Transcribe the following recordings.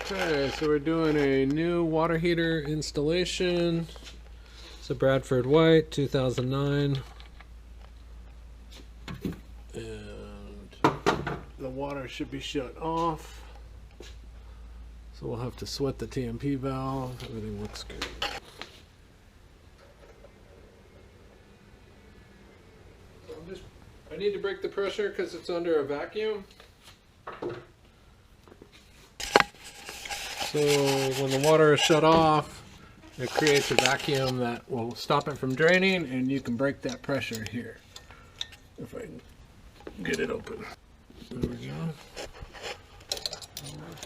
Okay, so we're doing a new water heater installation. It's a BradFord White 2009. And the water should be shut off. So we'll have to sweat the TMP valve. Everything looks good. I need to break the pressure because it's under a vacuum. So when the water is shut off, it creates a vacuum that will stop it from draining, and you can break that pressure here. If I can get it open. There we go.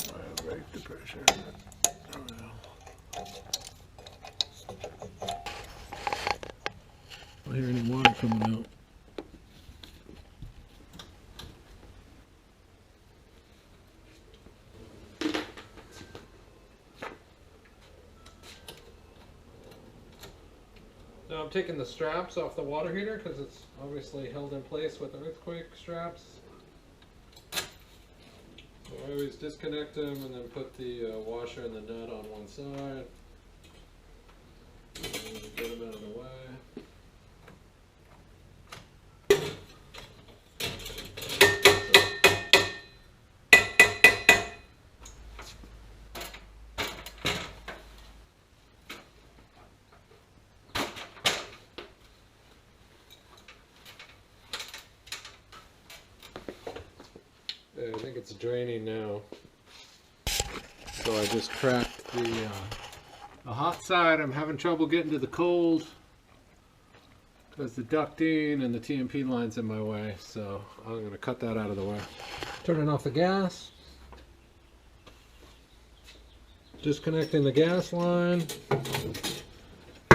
I'll break the pressure. There we go. I don't hear any water coming out. Now I'm taking the straps off the water heater because it's obviously held in place with earthquake straps. So I always disconnect them and then put the washer and the nut on one side. And get them out of the way. I think it's draining now. So I just cracked the hot side. I'm having trouble getting to the cold because the ducting and the TMP line's in my way. So I'm going to cut that out of the way. Turning off the gas. Disconnecting the gas line.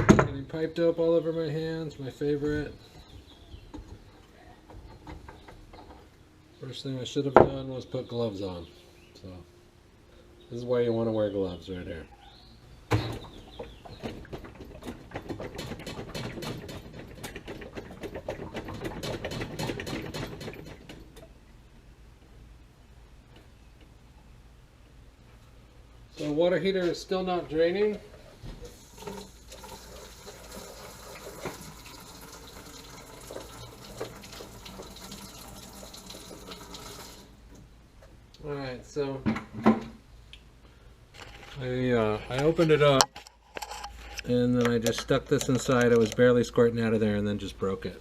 Getting piped up all over my hands, my favorite. First thing I should have done was put gloves on. So this is why you want to wear gloves right here. So the water heater is still not draining. Alright, so I opened it up and then I just stuck this inside. It was barely squirting out of there and then just broke it.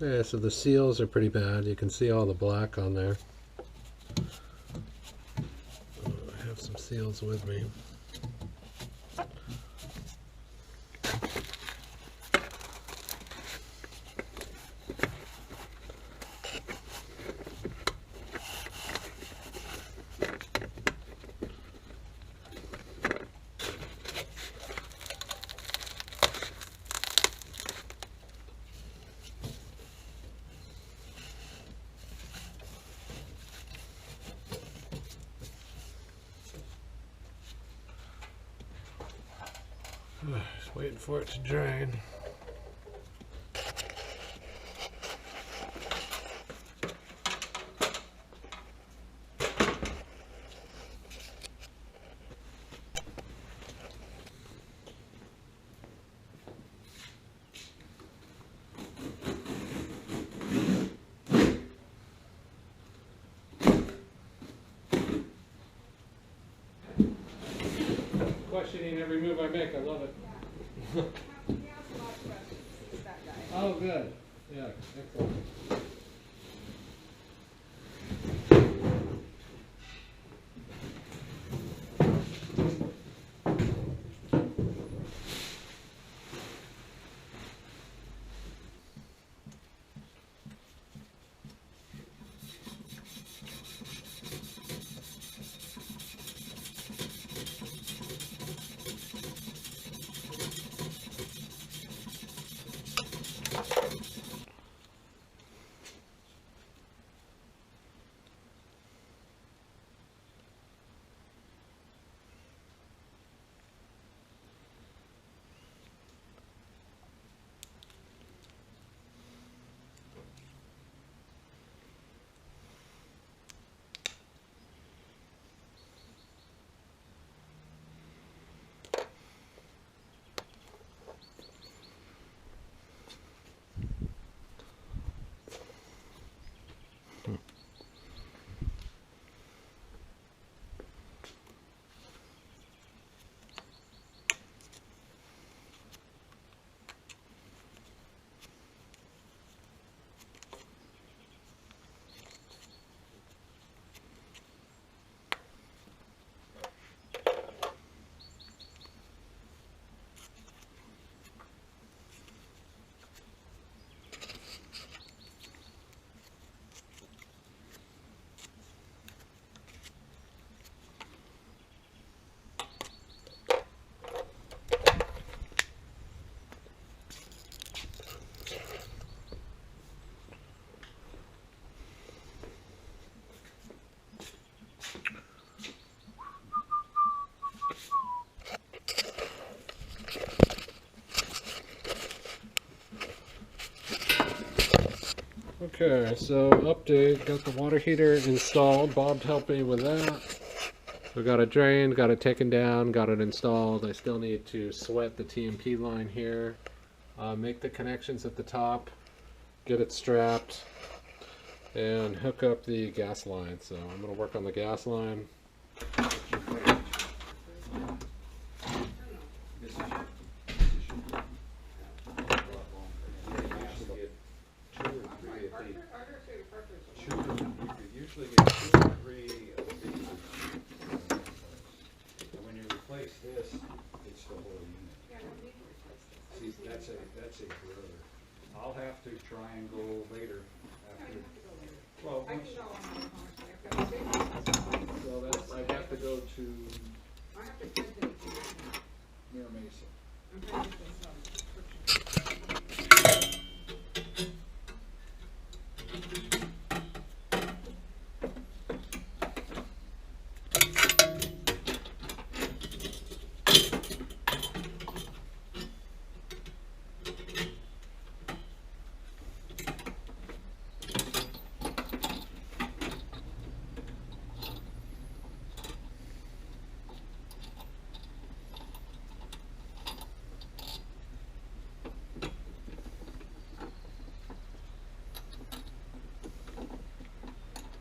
Yeah, so the seals are pretty bad. You can see all the black on there. I have some seals with me. Just waiting for it to drain. Questioning every move I make, I love it. Oh, good. Yeah, excellent. Okay, so update, got the water heater installed. Bob helped me with that. We got it drained, got it taken down, got it installed. I still need to sweat the TMP line here, make the connections at the top, get it strapped, and hook up the gas line. So I'm going to work on the gas line. Usually get 2 or 3 of these. And when you replace this, it's the whole unit. See, that's a brother. I'll have to try and go later after. Well, once, well, that's, I have to go to near Mesa.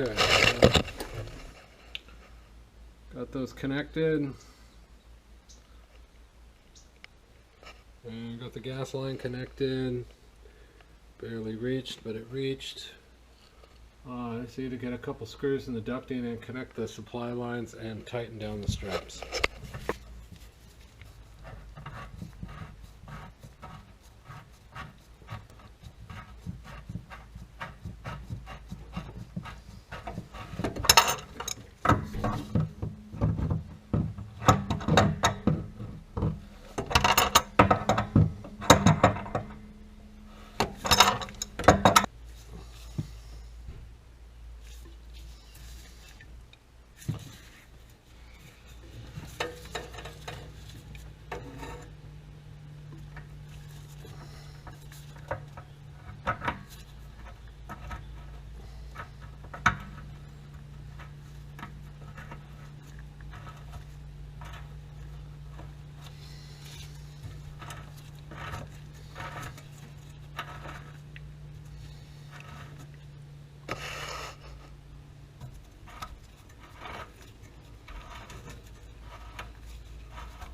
Okay, got those connected. And got the gas line connected. Barely reached, but it reached. I just need to get a couple screws in the ducting and connect the supply lines and tighten down the straps.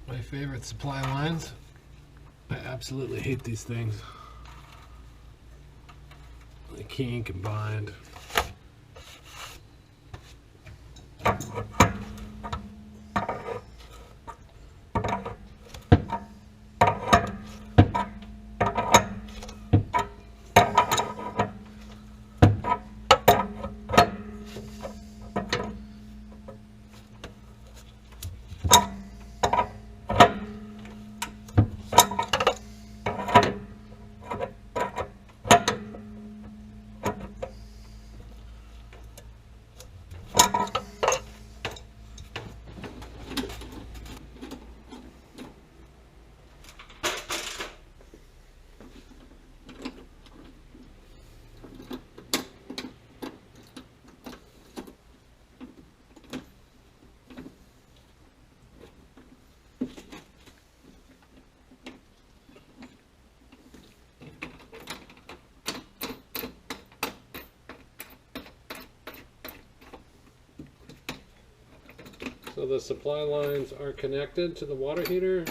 My favorite supply lines. I absolutely hate these things. They kink and bind. So the supply lines are connected to the water heater.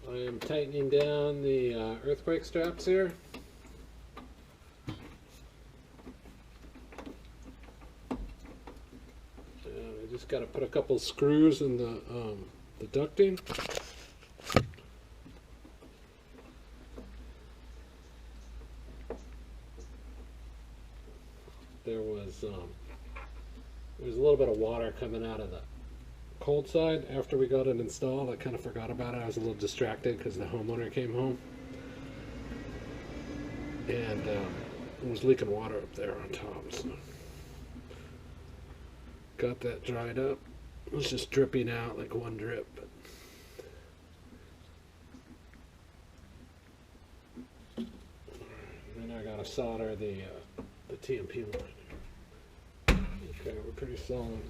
I am tightening down the earthquake straps here. And I just got to put a couple screws in the ducting. There was a little bit of water coming out of the cold side after we got it installed. I kind of forgot about it. I was a little distracted because the homeowner came home. And it was leaking water up there on top. So got that dried up. It was just dripping out like one drip. But then I gotta solder the TMP line. Okay, we're pretty solid.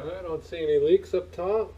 I don't see any leaks up top.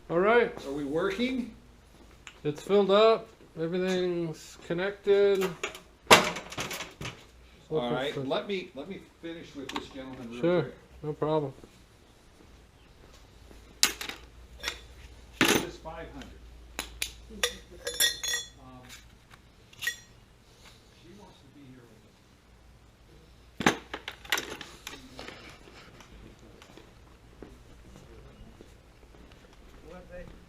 All right, Are we working? it's filled up. Everything's connected. All right, let me finish with this gentleman real Sure, quick. no problem. This is 500. She wants to be here with us. What they?